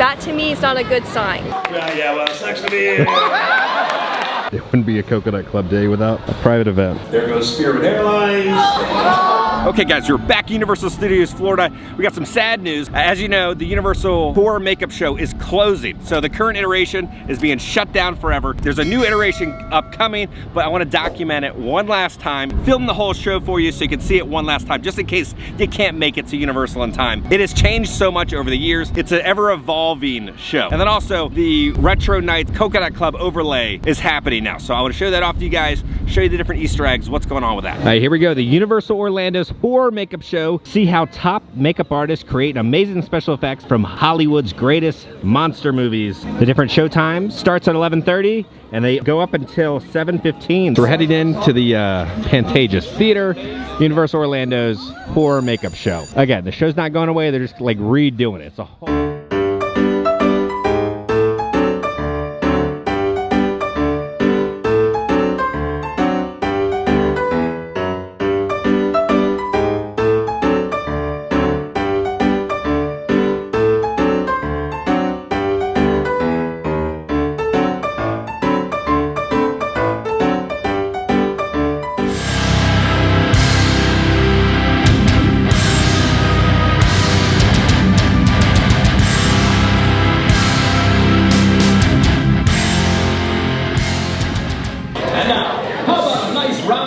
that to me is not a good sign. Yeah, well, it sucks to be here. It wouldn't be a Coconut Club day without a private event. There goes Spirit Airlines. Okay guys, we're back at Universal Studios Florida. We got some sad news. As you know, the Universal Horror Makeup Show is closing. So the current iteration is being shut down forever. There's a new iteration upcoming, but I want to document it one last time. Film the whole show for you so you can see it one last time, just in case you can't make it to Universal in time. It has changed so much over the years. It's an ever-evolving show. And then also the Retro Nights Coconut Club overlay is happening now. So I want to show that off to you guys, show you the different Easter eggs, what's going on with that. All right, here we go. The Universal Orlando's Horror Makeup Show. See how top makeup artists create amazing special effects from Hollywood's greatest monster movies. The different show times starts at 11:30 and they go up until 7:15. So we're heading into the Pantages Theater, Universal Orlando's Horror Makeup Show. Again, the show's not going away, they're just like redoing it. It's a whole...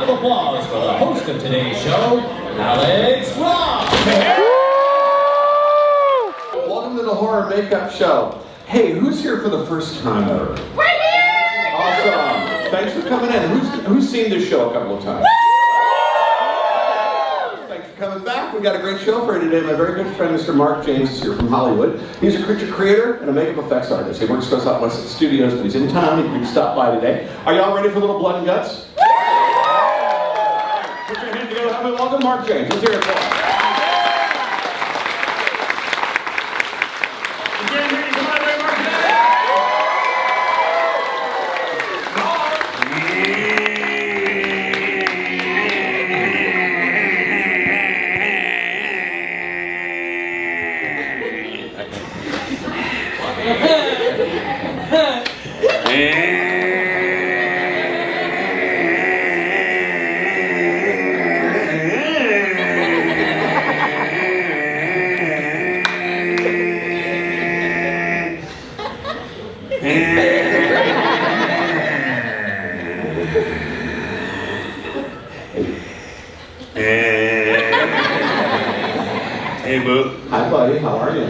Applause for the host of today's show, Alex Ross. Welcome to the Horror Makeup Show. Hey, who's here for the first time ever? We're here! Awesome. Thanks for coming in. Who's seen this show a couple of times? Thanks for coming back. We got a great show for you today. My very good friend, Mr. Mark James, is here from Hollywood. He's a creature creator and a makeup effects artist. He works for us out west at the studios, but he's in town. He can stop by today. Are y'all ready for a little blood and guts? Put your hand together. Help me welcome Mark James. Let's hear it for him. Hey, Boo. Hi, buddy. How are you?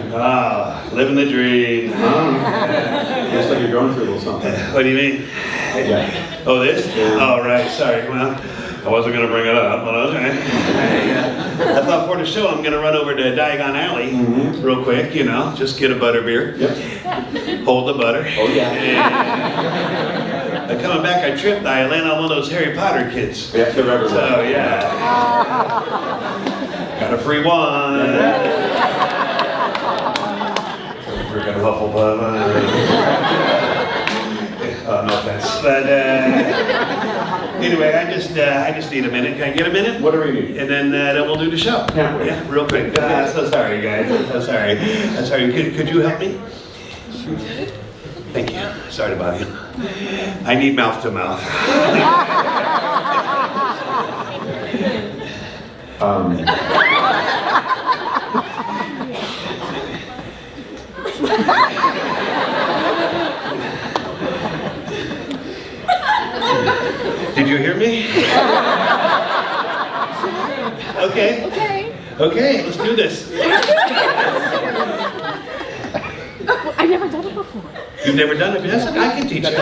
Living the dream. Looks like you're going through a little something. What do you mean? Yeah. Oh, this? Yeah. Oh, right. Sorry. Well, I wasn't going to bring it up, but okay. I thought for the show I'm going to run over to Diagon Alley real quick, you know, just get a butter beer. Yep. Hold the butter. Oh, yeah. And coming back, I tripped. I landed on one of those Harry Potter kids. Yeah, they're everywhere. So, yeah. Got a free one. Freaking Hufflepuff. No offense. But anyway, I just need a minute. Can I get a minute? Whatever you need. And then we'll do the show. Can't wait. Yeah, real quick. So sorry, guys. So sorry. I'm sorry. Could you help me? Thank you. Sorry to bother you. I need mouth to mouth. Did you hear me? Okay. Okay, let's do this. I've never done it before. You've never done it? Yes, I can teach you.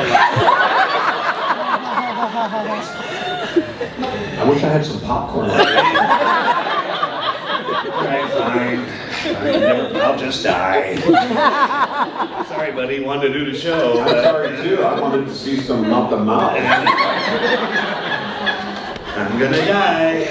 I wish I had some popcorn. Alright, fine. I'll just die. Sorry, buddy. Wanted to do the show. I'm sorry too. I wanted to see some mouth to mouth. I'm gonna die.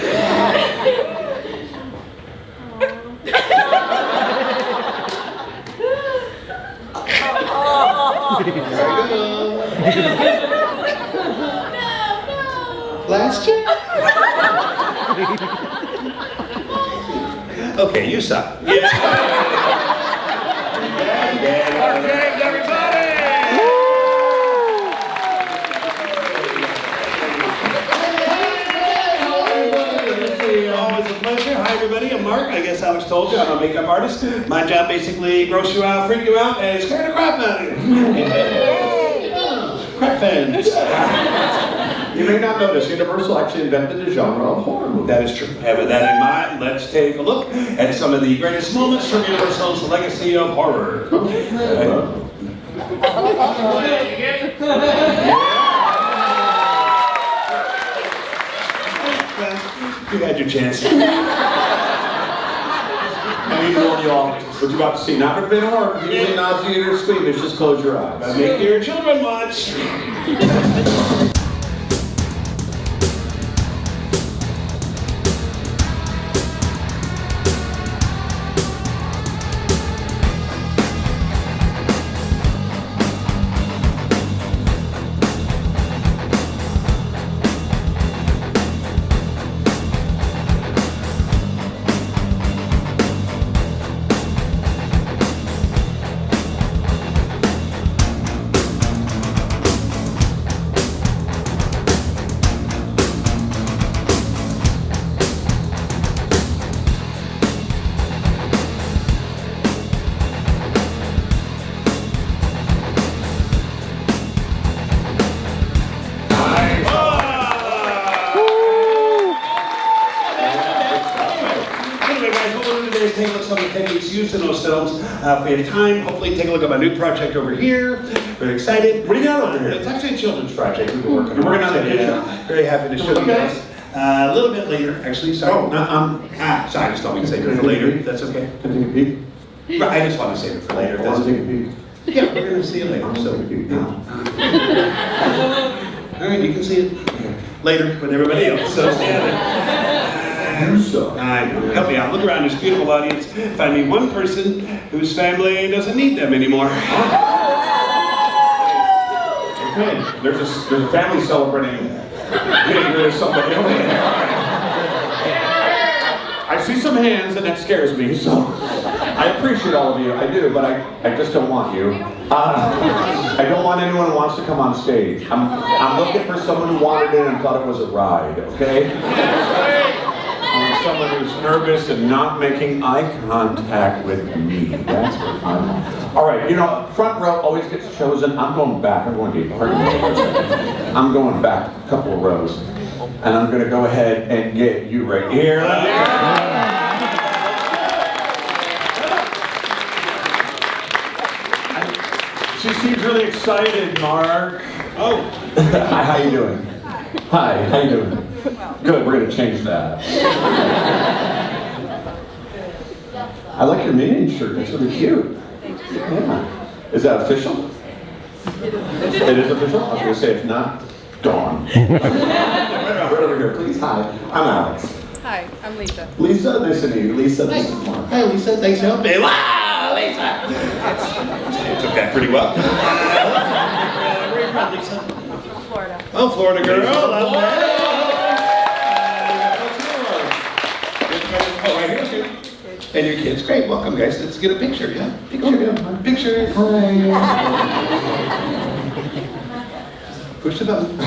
Last year? Okay, you suck. Yeah. as Alex told you, I'm a makeup artist. My job basically gross you out, freak you out, and scare the crap out of you. Crap fans. You may not know this, Universal actually invented the genre of horror movie. That is true. Having that in mind, let's take a look at some of the greatest moments from Universal's legacy of horror. You had your chance. I need to warn you all, what you're about to see, not for bit of horror, usually nauseating or squeamish, just close your eyes. Make your children watch. Take a look at some of the techniques used in those films. If we have time, hopefully take a look at my new project over here. Very excited. What do you got over here? It's actually a children's project we've been working on. We're on it. Very happy to show you guys. A little bit later, actually. Sorry. Oh, Sorry, I just thought we could save it for later. That's okay. Can I take a peek? Right, I just want to save it for later. I want to take a peek. Yeah, we're going to see it later. So, all right, you can see it later with everybody else. So, I know. Help me out. Look around this beautiful audience. Find me one person whose family doesn't need them anymore. Okay, there's a family celebrating getting rid of somebody. I see some hands and that scares me, so I appreciate all of you. I do, but I just don't want you. I don't want anyone who wants to come on stage. I'm looking for someone who wanted it and thought it was a ride, okay? Someone who's nervous and not making eye contact with me. That's what I'm. All right, you know, front row always gets chosen. I'm going back. I'm going deep. I'm going back a couple of rows, and I'm going to go ahead and get you right here. She seems really excited, Mark. Oh. Hi, how you doing? Hi, how you doing? Good, we're going to change that. I like your Minion shirt, it's really cute. Yeah. Is that official? It is official? I was going to say, if not, dawn. Right over here, please. Hi, I'm Alex. Hi, I'm Lisa. Lisa, nice to meet you. Lisa, this is Mark. Hi, Lisa. Thanks for helping me. Wow, Lisa. You took that pretty well. Where are you from, Lisa? Florida. Oh, Florida girl. Love that. Oh, right here too. And your kids. Great. Welcome, guys. Let's get a picture. Yeah. Picture. Yeah. Picture. Push the button.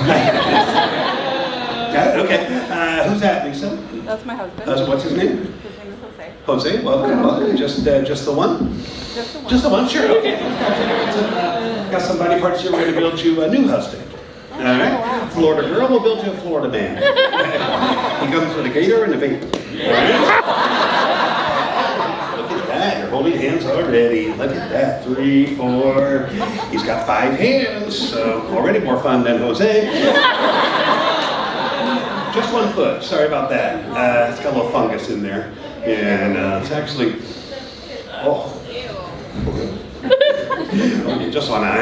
Got it. Okay. Who's that, Lisa? That's my husband. What's his name? His name is Jose. Jose. Welcome. Just the one. Just the one. Just the one. Sure. Okay. Got some body parts here. We're going to build you a new husband. All right. Florida girl. We'll build you a Florida man. He comes with a gator and a vape. Look at that, you're holding hands already. Look at that, 3, 4. He's got 5 hands, so already more fun than Jose. Just 1 foot, sorry about that. It's got a little fungus in there. And it's actually, oh. You just want to, enjoy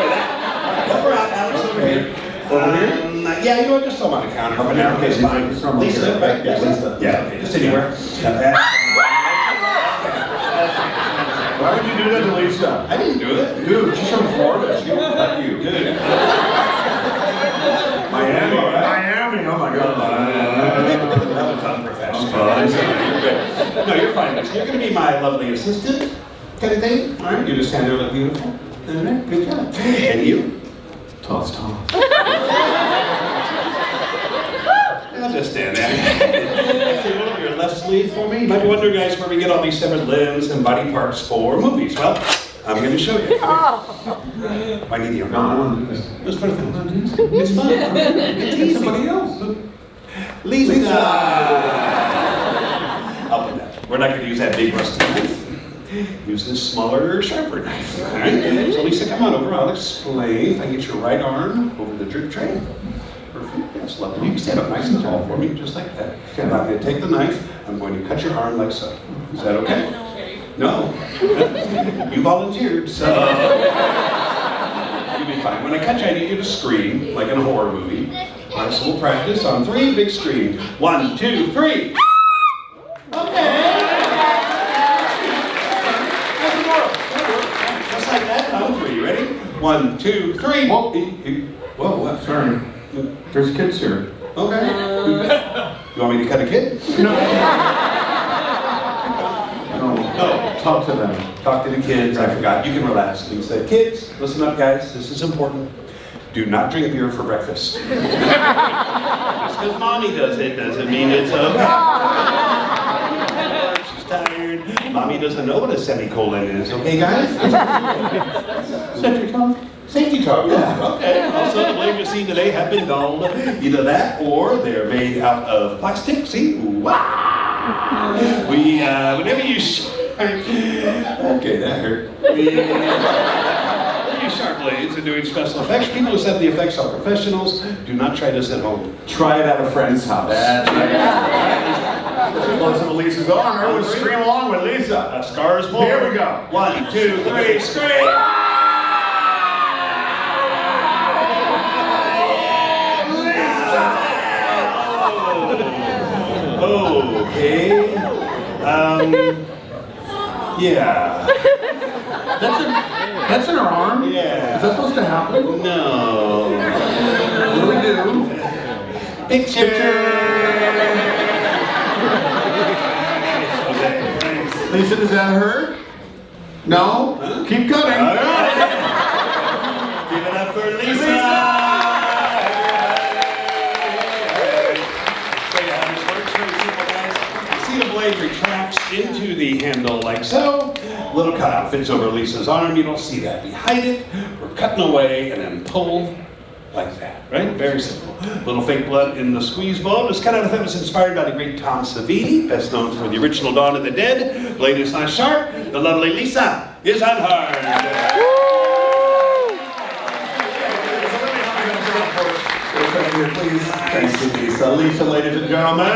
that. Help her out, Alex, over here. Over here? Yeah, you know what, just throw them on the counter for now. Okay, fine. Lisa, right? Yeah, Lisa. Yeah, okay, just anywhere. Why would you do that to Lisa? I didn't do it. Dude, she's from Florida. She won't let you. Good. Miami. Miami, oh my God. That was unprofessional. No, you're fine. You're going to be my lovely assistant, kind of thing. All right, you just stand there look beautiful. All right, good job. And you? Toss. I'll just stand there. See, one of your sleeve for me? You might be wondering, guys, where we get all these severed limbs and body parts for movies. Well, I'm going to show you. I need the arm. No, let's put it on. It's fun. It's easy. Somebody else. Lisa. I'll put that. We're not going to use that big rusty knife. Use this smaller, sharper knife. All right? So Lisa, come on over. I'll explain. If I get your right arm over the drip tray. Perfect. That's lovely. You can stand up nice and tall for me, just like that. Okay, I'm going to take the knife. I'm going to cut your arm like so. Is that okay? No. You volunteered, so you'll be fine. When I cut you, I need you to scream, like in a horror movie. All right, so we'll practice on 3, big scream. 1, 2, 3. Okay. Just like that, on 3. You ready? 1, 2, 3. Whoa, whoa, what? Sorry. There's kids here. Okay. You want me to cut a kid? No. No. Talk to them. Talk to the kids. I forgot. You can relax. You say, kids, listen up, guys. This is important. Do not drink beer for breakfast. Just because mommy does it doesn't mean it's okay. She's tired. Mommy doesn't know what a semicolon is. Okay, guys? Safety talk. Safety talk. Yeah. Okay. Also, the blades you see today have been dulled. Either that or they're made out of plastic. See? Wow. Whenever you okay, that hurt. Use sharp blades and doing special effects. People who set the effects are professionals. Do not try this at home. Try it at a friend's house. That's right. Close to Lisa's arm. Everyone scream along with Lisa. Scars more. Here we go. 1, 2, 3, scream! Okay. Yeah. That's in her arm? Yeah. Is that supposed to happen? No. What do we do? Picture! Lisa, does that hurt? No? Huh? Keep cutting. All right. Give it up for Lisa! The blade retracts into the handle like so. Little cutout fits over Lisa's arm. You don't see that. We hide it. We're cutting away and then pull like that, right? Very simple. Little fake blood in the squeeze bone. This cutout effect was inspired by the great Tom Savini, best known for the original Dawn of the Dead. Blade is not sharp. The lovely Lisa is unharmed. Please, thank you, Lisa. Lisa, ladies and gentlemen.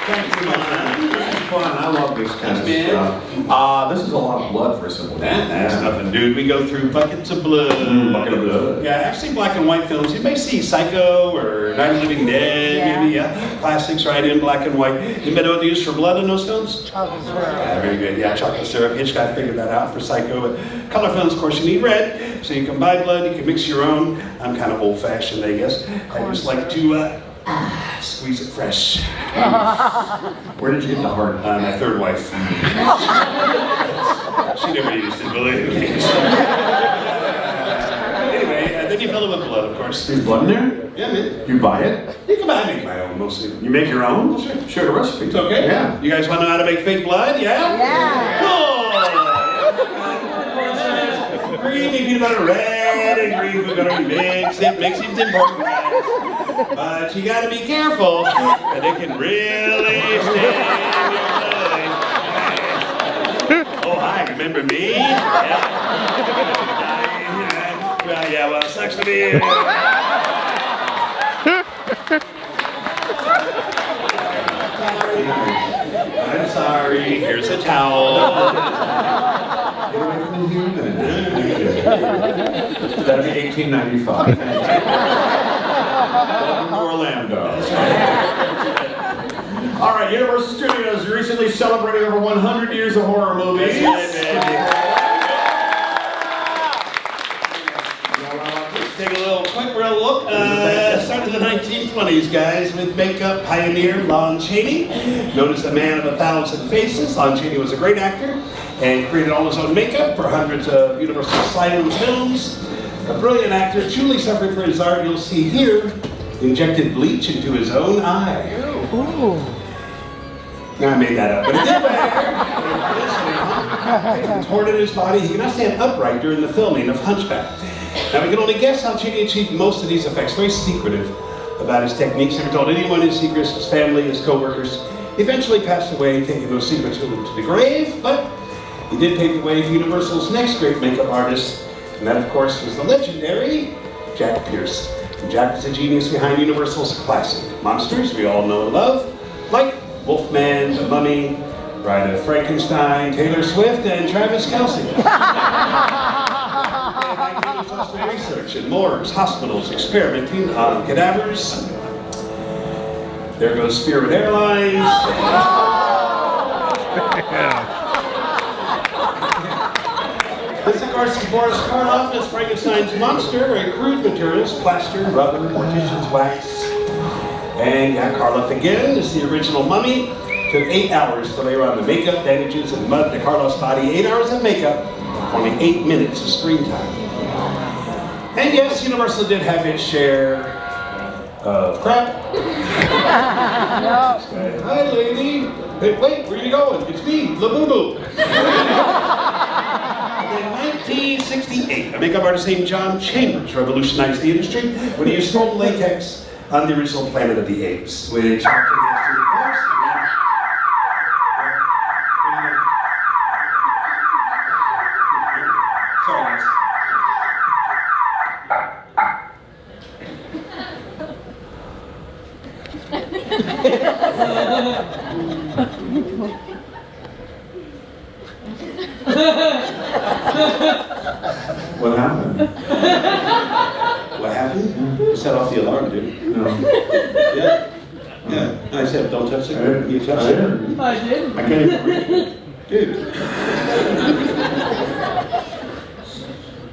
Thank you, man. This is fun. I love this kind of stuff. This is a lot of blood for a simple man. That's nothing, dude. We go through buckets of blood. Bucket of blood. Yeah, actually, black and white films. You may see Psycho or Night of the Living Dead, maybe. Yeah, classics right in black and white. You know what they use for blood in those films? Chocolate syrup. Yeah, very good. Yeah, chocolate syrup. Hitchcock figured that out for Psycho. But color films, of course, you need red. So you can buy blood. You can mix your own. I'm kind of old-fashioned, I guess. I just like to squeeze it fresh. Where did you get the heart? My third wife. She never used it, believe me. Anyway, then you fill it with blood, of course. There's blood in there? Yeah, man. You buy it? You can buy it. I make my own, mostly. You make your own? Sure. Share the recipe. It's okay? Yeah. You guys want to know how to make fake blood? Yeah? Yeah. Cool! Creamy peanut butter, red and green food coloring. Mix it. Mixing's important, guys. But you gotta be careful, and it can really stain your blood. Oh, hi, remember me? Yeah. Yeah, well, it sucks to be here. I'm sorry, here's a towel. Get away from the human. That'd be $18.95. Orlando. All right, Universal Studios recently celebrated over 100 years of horror movies. Take a little quick real look. Started in the 1920s, guys, with makeup pioneer Lon Chaney. Known as the man of 1,000 faces, Lon Chaney was a great actor and created all his own makeup for hundreds of Universal silent films. A brilliant actor, truly suffered for his art. You'll see here injected bleach into his own eye. Now I made that up, but it did matter. Torn in his body, he cannot stand upright during the filming of Hunchback. Now we can only guess how Chidi achieved most of these effects. Very secretive about his techniques. Never told anyone his secrets, his family, his co-workers. He eventually passed away, taking those secrets with him to the grave, but he did pave the way for Universal's next great makeup artist, and that, of course, was the legendary Jack Pierce. And Jack was the genius behind Universal's classic monsters we all know and love, like Wolfman, The Mummy, Bride of Frankenstein, Taylor Swift, and Travis Kelce. Research in morgues, hospitals, experimenting on cadavers. There goes Spirit Airlines. This, of course, is Boris Karloff as Frankenstein's monster, and crude materials, plaster, rubber, mortician's wax. And yeah, Karloff again is the original mummy. Took 8 hours to layer on the makeup, bandages, and mud to Karloff's body. 8 hours of makeup, only 8 minutes of screen time. And yes, Universal did have its share of crap. Hi, lady. Hey, wait, where are you going? It's me, Labubu. In 1968, a makeup artist named John Chambers revolutionized the industry when he used foam latex on the original Planet of the Apes, which What happened? What happened? You set off the alarm, dude. No. Yeah. Yeah. I said, don't touch it. You touched it. I did. I can't even reach it. Dude.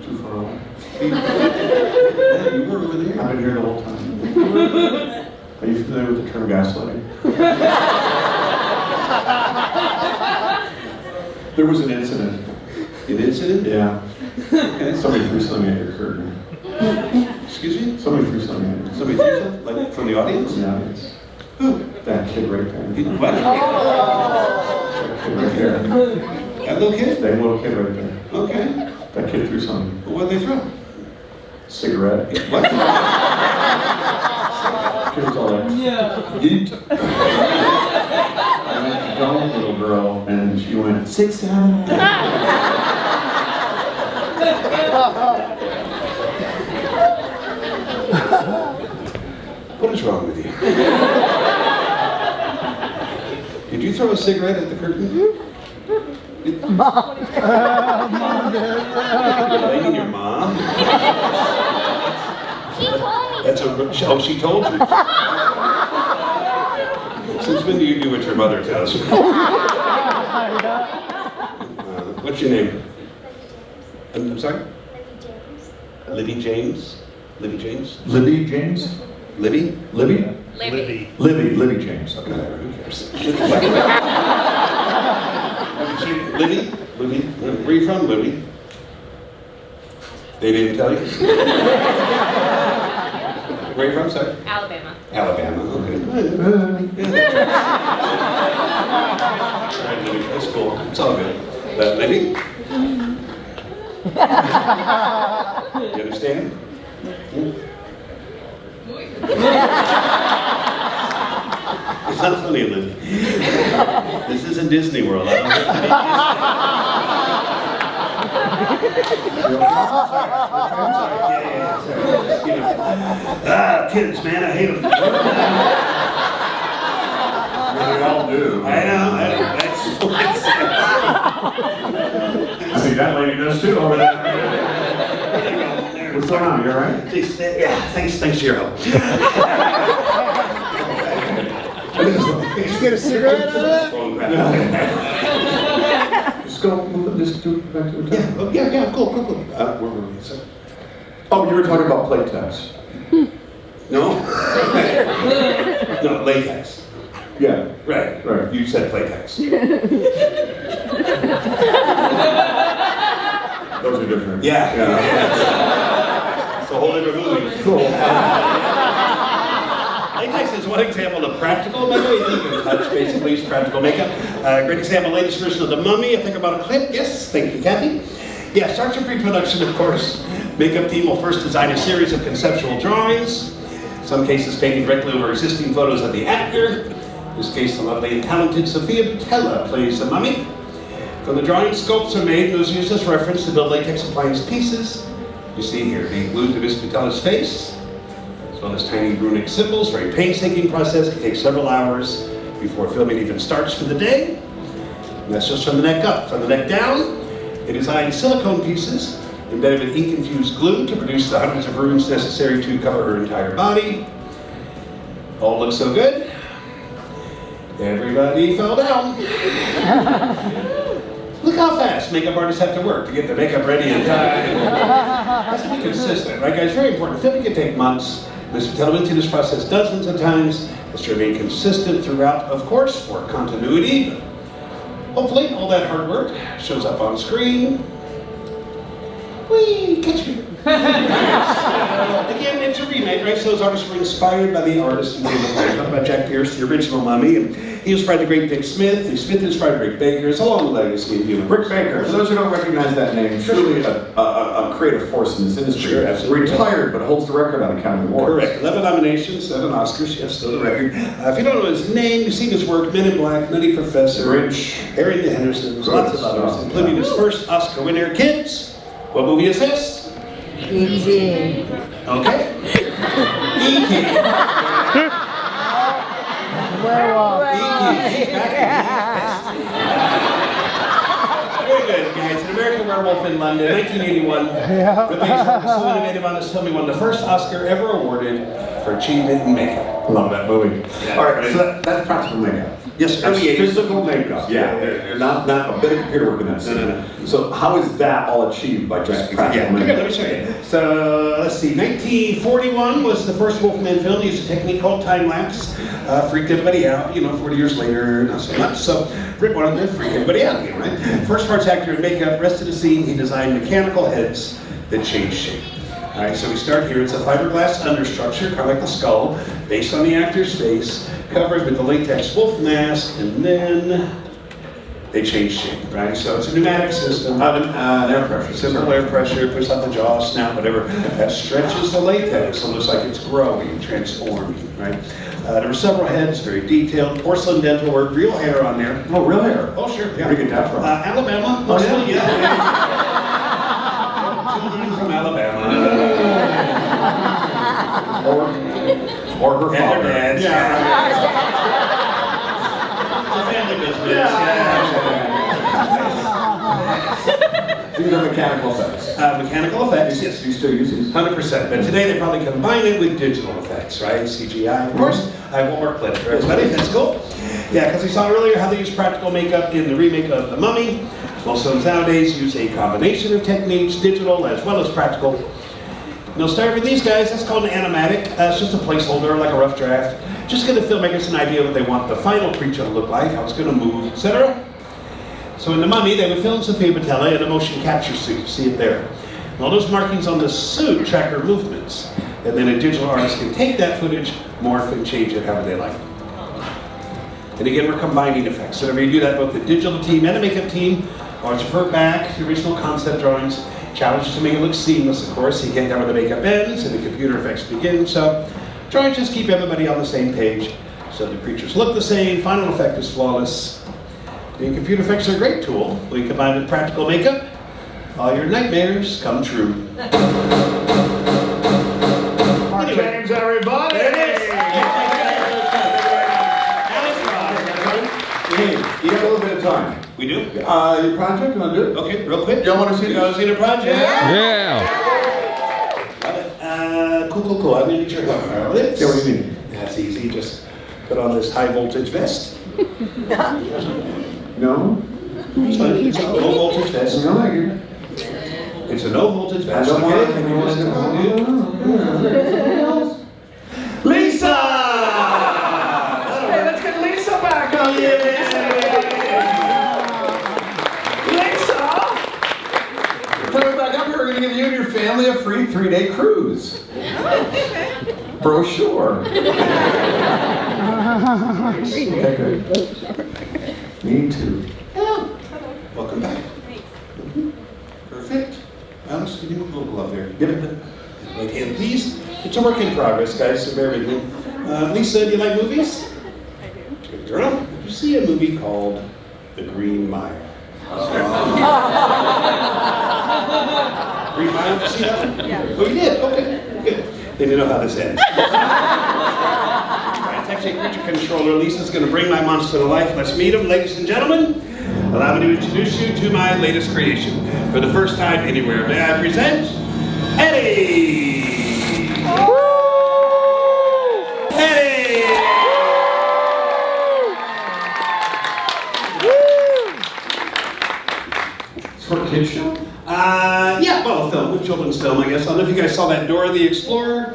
Too far away. Yeah, you were over there. I've been here the whole time. Are you familiar with the term gaslighting? There was an incident. An incident? Yeah. Okay. Somebody threw something at your curtain. Excuse me? Somebody threw something at you. Somebody threw something? Like from the audience? Yeah. Who? That kid right there. What? That kid right there. That little kid? That little kid right there. Okay. That kid threw something. Well, what did they throw? Cigarette. What? Kid was all like, yeah. Eat. I went, don't, little girl. And she went, 6, 7. What is wrong with you? Did you throw a cigarette at the curtain? Mom. Mom did. Blaming your mom? She told me. That's a, oh, she told you. Since when do you do what your mother tells you? What's your name? I'm sorry? Libby James. Libby James? Libby James? Libby? Libby? Libby. Libby James. Okay, who cares? Libby? Libby? Where are you from, Libby? They didn't tell you? Where are you from, sorry? Alabama. Alabama, okay. Alright, Libby, that's cool. It's all good. Libby? You understand? It's not funny, Libby. This isn't Disney World. I don't kids, man, I hate them. They all do. I know. That's I think that lady does too over there. What's going on? You all right? Yeah, thanks for your help. Did you get a cigarette out of that? Just go, just do it back to the time. Yeah, cool. Where were we? Oh, you were talking about Playtex. No? No, latex. Yeah. Right. You said Playtex. Those are different. Yeah. It's a whole different movie. Cool. Nice is one example of practical makeup. You can touch basically is practical makeup. Great example, latest version of The Mummy. I think about a clip. Yes, thank you, Kathy. Yeah, starts your pre-production, of course. Makeup team will first design a series of conceptual drawings. In some cases, painting directly over existing photos of the actor. In this case, the lovely and talented Sophia Butella plays the mummy. From the drawings, sculpts are made, and those used as reference to build latex appliance pieces. You see here, being glued to Miss Butella's face, as well as tiny runic symbols. Very painstaking process, can take several hours before filming even starts for the day. And that's just from the neck up. From the neck down, they designed silicone pieces embedded with ink-infused glue to produce the hundreds of runes necessary to cover her entire body. All looks so good. Everybody fell down. Look how fast makeup artists have to work to get their makeup ready in time. Has to be consistent, right guys? Very important. Filming can take months. Miss Butella went through this process dozens of times. Has to remain consistent throughout, of course, for continuity. Hopefully, all that hard work shows up on screen. Whee! Catch me. Again, it's a remake, right? So those artists were inspired by the artist who made the film. Talk about Jack Pierce, the original Mummy, and he inspired the great Dick Smith. Dick Smith inspired Rick Baker. It's a long legacy of Universal. Rick Baker, for those who don't recognize that name, truly a creative force in this industry. Sure, absolutely. Retired, but holds the record on Academy Awards. Correct. 11 nominations, 7 Oscars. Yes, still the record. If you don't know his name, you've seen his work: Men in Black, Nutty Professor, Grinch, Harry and the Hendersons, lots of others, including his first Oscar winner, Kids. What movie is this? E.T. Okay. E.T. Werewolf. E.T. Very good, guys. An American Werewolf in London, 1981. Ridley Scott was so innovative on this film, he won the first Oscar ever awarded for achievement in makeup. Love that movie. Yeah. All right, so that's practical makeup. Yes, That's early 80s. physical makeup. Yeah, not a bit of computer work in that scene. No. So how is that all achieved by just practical Yeah, okay, makeup? let me show you. So, let's see, 1941 was the first Wolfman film. He used a technique called time-lapse. Freaked everybody out, 40 years later, not so much. So, Rick wanted to freak everybody out again, right? First part's actor in makeup, rest of the scene, he designed mechanical heads that change shape. All right, so we start here. It's a fiberglass understructure, kind of like the skull, based on the actor's face, covered with the latex wolf mask, and then they change shape, right? So it's a pneumatic system. Air pressure. Simple air pressure, push out the jaw, snout, whatever. That stretches the latex, so it looks like it's growing, transforming, right? There were several heads, very detailed, porcelain dental work, real hair on there. Oh, real hair? Oh, sure, yeah. Where did you get that from? Alabama. Oh, yeah? Children from Alabama. Or her And father. their dads. Yeah. It's a family business. Yeah. These are mechanical effects. Mechanical effects, yes. You still use these? 100%, but today they probably combine it with digital effects, right? CGI, of course. I have one more clip for everybody, that's cool. Yeah, because we saw earlier how they use practical makeup in the remake of The Mummy. Most films nowadays use a combination of techniques, digital as well as practical. And they'll start with these guys, that's called an animatic. It's just a placeholder, like a rough draft. Just give the filmmakers an idea of what they want the final creature to look like, how it's going to move, etc. So in The Mummy, they would film Sophia Butella in a motion capture suit. You see it there. And all those markings on the suit track her movements. And then a digital artist can take that footage, morph, and change it however they like. And again, we're combining effects. So whenever you do that, both the digital team and the makeup team always refer back to the original concept drawings. Challenge is to make it look seamless, of course. You can't tell where the makeup ends and the computer effects begin. So try and just keep everybody on the same page so the creatures look the same, final effect is flawless. The computer effects are a great tool. When you combine with practical makeup, all your nightmares come true. Mark James, everybody! There it is. Hey, you got a little bit of time. We do? Your project, you want to do it? Okay, real quick. Y'all want to see You want to see the project? Yeah. Cool. I'm gonna need your help. Yeah, what do you mean? That's easy. Just put on this high voltage vest. No? It's fine. It's a low voltage vest. No, thank you. It's a low voltage I vest. don't want Okay? Lisa! Okay, let's get Lisa back on here. Lisa! Coming back up here, we're going to give you and your family a free 3-day cruise. Brochure. Okay, good. Me too. Welcome back. Perfect. Alex, can you move a little glove there? Give it the right hand, please. It's a work in progress, guys, so bear with me. Lisa, do you like movies? I do. Good girl. Did you see a movie called The Green Mile? Green Mile, did you see that one? Yeah. Oh, you did? Okay, good. Then you know how this ends. It's actually a creature controller. Lisa's going to bring my monster to life. Let's meet him, ladies and gentlemen. Allow me to introduce you to my latest creation. For the first time anywhere, may I present Eddie! Eddie! It's for a kid's show? Yeah, well, film, children's film, I guess. I don't know if you guys saw that Dora the Explorer.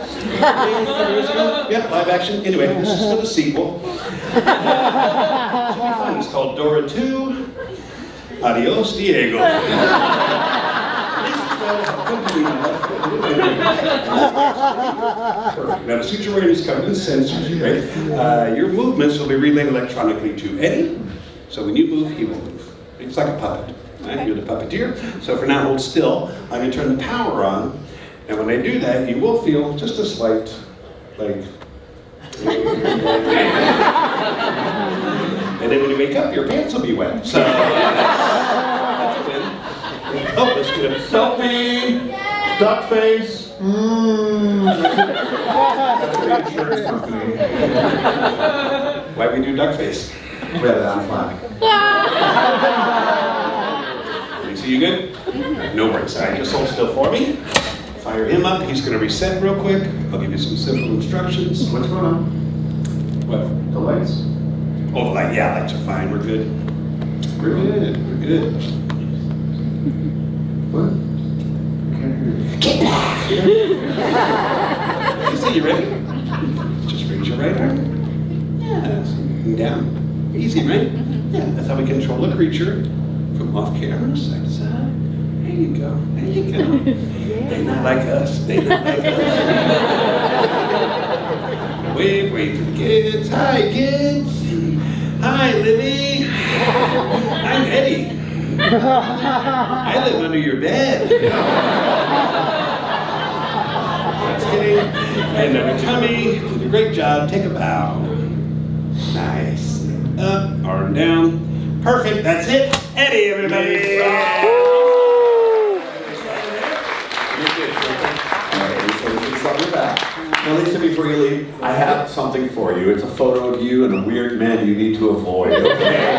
Yeah, live action. Anyway, this is for the sequel. It's called Dora 2. Adios, Diego. Perfect. Now, the suit you're wearing is covered in sensors, right? Your movements will be relayed electronically to Eddie. So when you move, he will move. It's like a puppet. Right? You're the puppeteer. So for now, hold still. I'm going to turn the power on. And when I do that, you will feel just a slight, like... And then when you wake up, your pants will be wet. So that's a win. Oh, let's do it. Selfie! Duck face! That's the insurance company. Why we do duck face? We have that flag. So you good? No worries. All right, just hold still for me. Fire him up. He's going to reset real quick. I'll give you some simple instructions. What's going on? What? The lights. Oh, the light. Yeah, lights are fine. We're good. We're good. We're good. What? I can't hear you. Get back! So you ready? Just raise your right arm. Yeah. And down. Easy, right? Yeah. That's how we control a creature from off camera, side to side. There you go. There you go. They're not like us. They're not like us. Wave to the kids. Hi, kids. Hi, Libby. I'm Eddie. I live under your bed. Just kidding. And on your tummy. Did a great job. Take a bow. Nice. Up, arm down. Perfect. That's it. Eddie, everybody. Now, Lisa, before you leave, I have something for you. It's a photo of you and a weird man you need to avoid. Okay?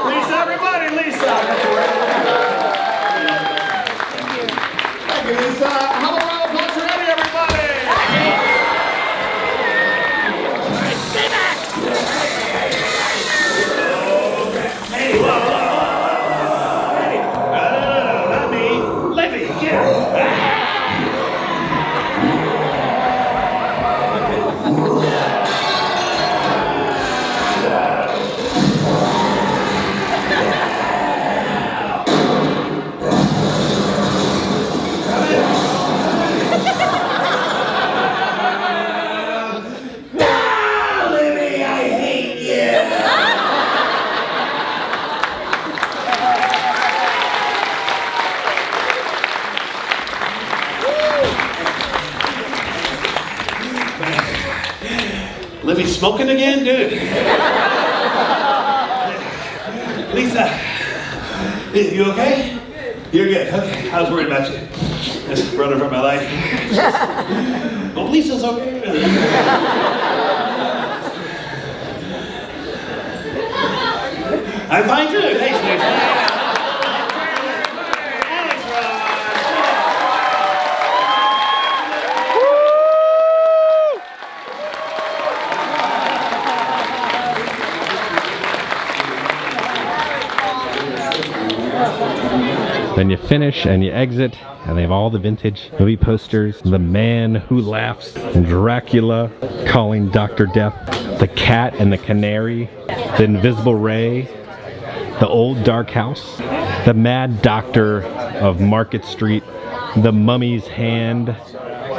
Lisa, everybody, Lisa! Thank you, Lisa. How about a round of applause for Eddie, everybody? Stay back! Hey, whoa, whoa, whoa. Hey, no, not me. Livy, get it. Livy smoking again, dude? Lisa, you okay? You're good. Okay, I was worried about you. Just running for my life. Oh, Lisa's okay. I'm fine too. Thanks, Lisa. Then you finish and you exit, and they have all the vintage movie posters. The Man Who Laughs, Dracula, Calling Dr. Death, The Cat and the Canary, The Invisible Ray, The Old Dark House, The Mad Doctor of Market Street, The Mummy's Hand,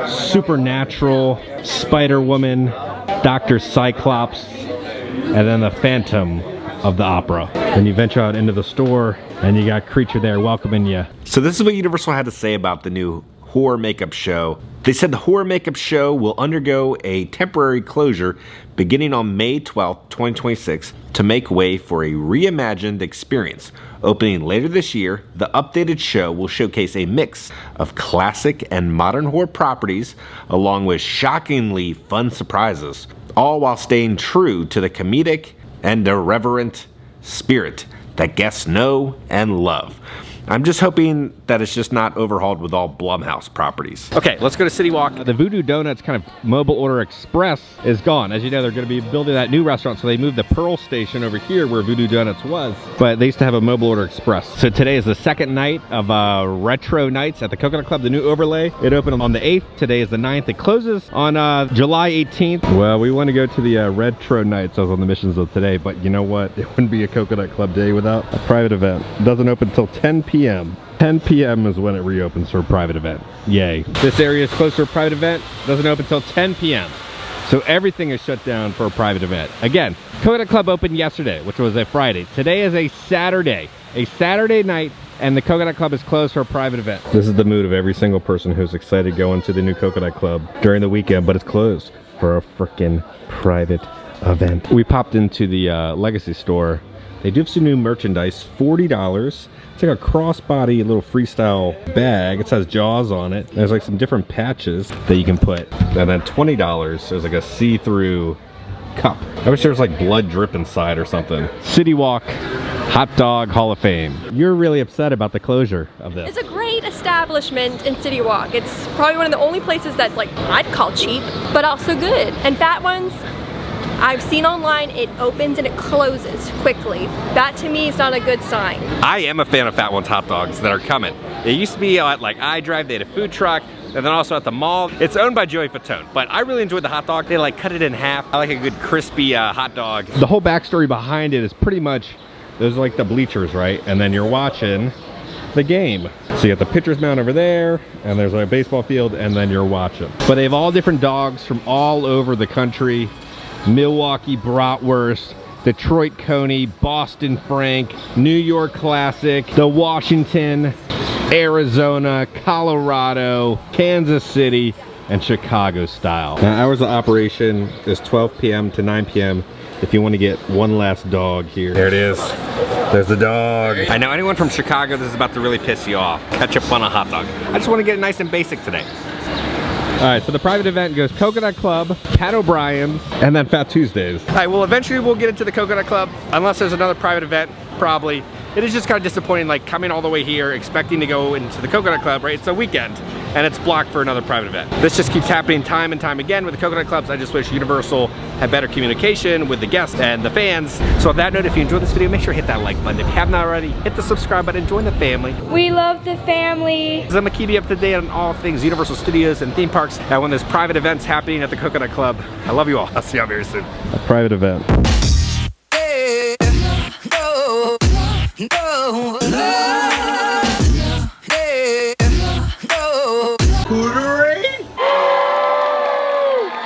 Supernatural, Spider-Woman, Dr. Cyclops, and then the Phantom of the Opera. Then you venture out into the store and you got Creature there welcoming you. So this is what Universal had to say about the new horror makeup show. They said the horror makeup show will undergo a temporary closure beginning on May 12th, 2026 to make way for a reimagined experience. Opening later this year, the updated show will showcase a mix of classic and modern horror properties along with shockingly fun surprises, all while staying true to the comedic and irreverent spirit that guests know and love. I'm just hoping that it's just not overhauled with all Blumhouse properties. Okay, let's go to Citywalk. The Voodoo Donuts kind of mobile order express is gone. As you know, they're going to be building that new restaurant, so they moved the Pearl Station over here where Voodoo Donuts was. But they used to have a mobile order express. So today is the second night of Retro Nights at the Coconut Club, the new overlay. It opened on the 8th. Today is the 9th. It closes on July 18th. Well, we want to go to the Retro Nights. I was on the missions of today, but you know what? It wouldn't be a Coconut Club day without a private event. It doesn't open until 10 p.m. 10 p.m. is when it reopens for a private event. Yay. This area is closed for a private event. Doesn't open until 10 p.m. So everything is shut down for a private event. Again, Coconut Club opened yesterday, which was a Friday. Today is a Saturday night, and the Coconut Club is closed for a private event. This is the mood of every single person who's excited going to the new Coconut Club during the weekend, but it's closed for a freaking private event. We popped into the Legacy store. They do have some new merchandise, $40. It's like a crossbody little freestyle bag. It says Jaws on it. There's like some different patches that you can put. And then $20, there's like a see-through cup. I wish there was like blood drip inside or something. Citywalk Hot Dog Hall of Fame. You're really upset about the closure of this. It's a great establishment in Citywalk. It's probably one of the only places that's like, I'd call cheap, but also good. And Fat Ones, I've seen online, it opens and it closes quickly. That to me is not a good sign. I am a fan of Fat Ones hot dogs that are coming. It used to be at like iDrive, they had a food truck, and then also at the mall. It's owned by Joey Fatone, but I really enjoyed the hot dog. They like cut it in half. I like a good crispy hot dog. The whole backstory behind it is pretty much, those are like the bleachers, right? And then you're watching the game. So you got the pitcher's mound over there, and there's a baseball field, and then you're watching. But they have all different dogs from all over the country. Milwaukee Bratwurst, Detroit Coney, Boston Frank, New York Classic, the Washington, Arizona, Colorado, Kansas City, and Chicago style. Now, hours of operation is 12 p.m. to 9 p.m. if you want to get one last dog here. There it is. There's the dog. I know anyone from Chicago, this is about to really piss you off. Ketchup on a hot dog. I just want to get it nice and basic today. All right, so the private event goes Coconut Club, Pat O'Brien's, and then Fat Tuesdays. All right, well, eventually we'll get into the Coconut Club, unless there's another private event, probably. It is just kind of disappointing, like coming all the way here, expecting to go into the Coconut Club, right? It's a weekend, and it's blocked for another private event. This just keeps happening time and time again with the Coconut Clubs. I just wish Universal had better communication with the guests and the fans. So on that note, if you enjoyed this video, make sure to hit that like button. If you haven't already, hit the subscribe button, join the family. We love the family. I'm gonna keep you up to date on all things Universal Studios and theme parks, and when there's private events happening at the Coconut Club. I love you all. I'll see you all very soon. A private event. No.